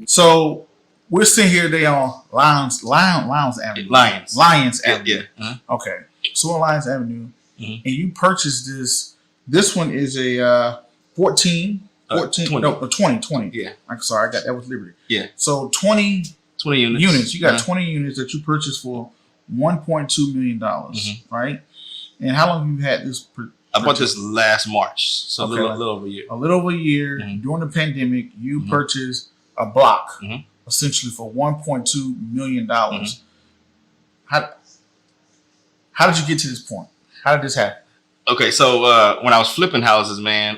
So we're sitting here today on Lyons Avenue. Lyons Avenue. Yeah. Okay. So on Lyons Avenue, and you purchased this. This one is a 20. Yeah. I'm sorry, I got that was Liberty. Yeah. So 20 units. You got 20 units that you purchased for $1.2 million, right? And how long have you had this? I bought this last March, so Okay, a little over a year. A little over a year. During the pandemic, you purchased a block essentially for $1.2 million. How did you get to this point? How did this happen? Okay, so when I was flipping houses, man,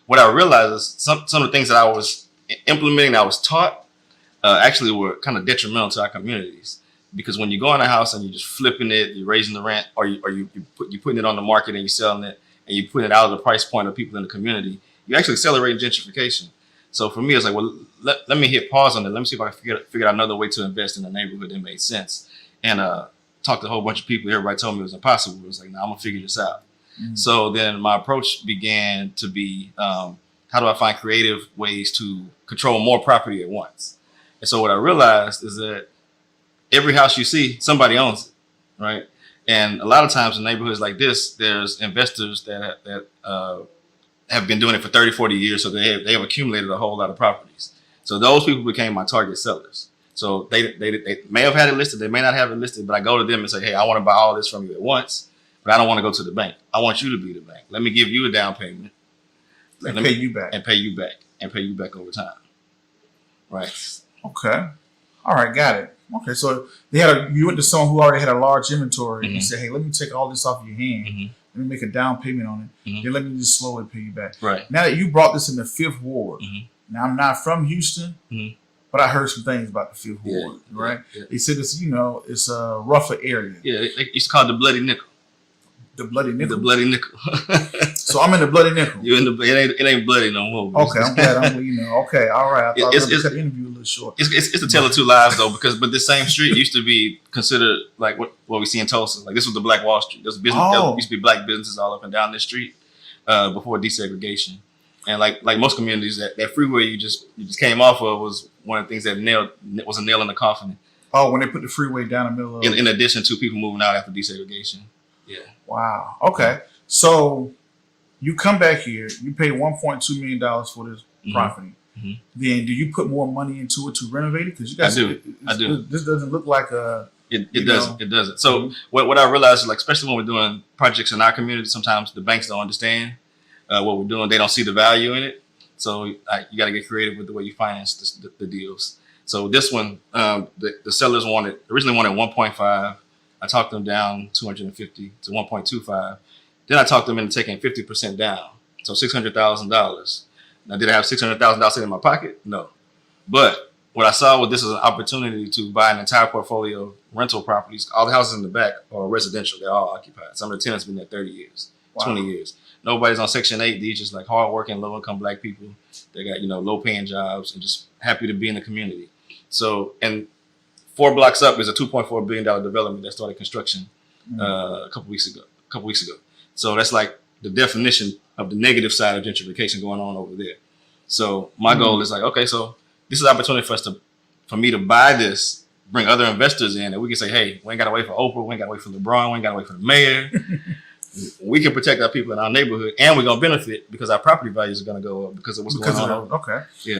what I realized is some of the things that I was implementing, I was taught, actually were kind of detrimental to our communities. Because when you go in a house and you're just flipping it, you're raising the rent, or you're putting it on the market and you're selling it, and you're putting it out of the price point of people in the community, you actually accelerate gentrification. So for me, it's like, well, let me hit pause on it. Let me see if I can figure out another way to invest in a neighborhood that made sense. And talked to a whole bunch of people. Everybody told me it was impossible. It was like, no, I'm gonna figure this out. So then my approach began to be, how do I find creative ways to control more property at once? And so what I realized is that every house you see, somebody owns it, right? And a lot of times in neighborhoods like this, there's investors that have been doing it for 30, 40 years. So they have accumulated a whole lot of properties. So those people became my target sellers. So they may have had it listed, they may not have it listed, but I go to them and say, hey, I want to buy all this from you at once, but I don't want to go to the bank. I want you to be the bank. Let me give you a down payment. And pay you back. And pay you back over time. Right. Okay. All right, got it. Okay, so you went to someone who already had a large inventory and said, hey, let me take all this off your hand. Let me make a down payment on it. Then let me just slowly pay you back. Right. Now that you brought this in the 5th Ward, now I'm not from Houston, but I heard some things about the 5th Ward, right? Yeah. They said it's a rougher area. Yeah, it's called the Bloody Nickel. The Bloody Nickel? The Bloody Nickel. So I'm in the Bloody Nickel. You're in it ain't bloody no more. Okay, I'm glad I'm Okay, all right. I thought I cut the interview a little short. It's a tale of two lives though, but this same street used to be considered like what we see in Tulsa. Like this was the Black Wall Street. There used to be black businesses all up and down this street before desegregation. And like most communities, that freeway you just came off of was one of the things that was a nail in the coffin. Oh, when they put the freeway down the middle of in addition to people moving out after desegregation. Yeah. Wow. Okay. So you come back here, you pay $1.2 million for this property. Then do you put more money into it to renovate it? Because you guys, I do. This doesn't look like a. It doesn't. It doesn't. So what I realized is, like, especially when we're doing projects in our community, sometimes the banks don't understand what we're doing. They don't see the value in it. So you got to get creative with the way you finance the deals. So this one, the sellers originally wanted 1.5. I talked them down 250 to 1.25. Then I talked them into taking 50% down, so $600,000. Now, did I have $600,000 sitting in my pocket? No. But what I saw was this is an opportunity to buy an entire portfolio of rental properties. All the houses in the back are residential. They're all occupied. Some of the tenants have been there 30 years, 20 years. Nobody's on Section 8. These just like hardworking, low-income black people. They got, low-paying jobs and just happy to be in the community. So, and 4 blocks up is a $2.4 billion development that started construction a couple weeks ago. So that's like the definition of the negative side of gentrification going on over there. So my goal is like, okay, so this is an opportunity for me to buy this, bring other investors in, and we can say, hey, we ain't got to wait for Oprah, we ain't got to wait for LeBron, we ain't got to wait for the mayor. We can protect our people in our neighborhood, and we're gonna benefit because our property values are gonna go up because of what's going on. Okay. Yeah.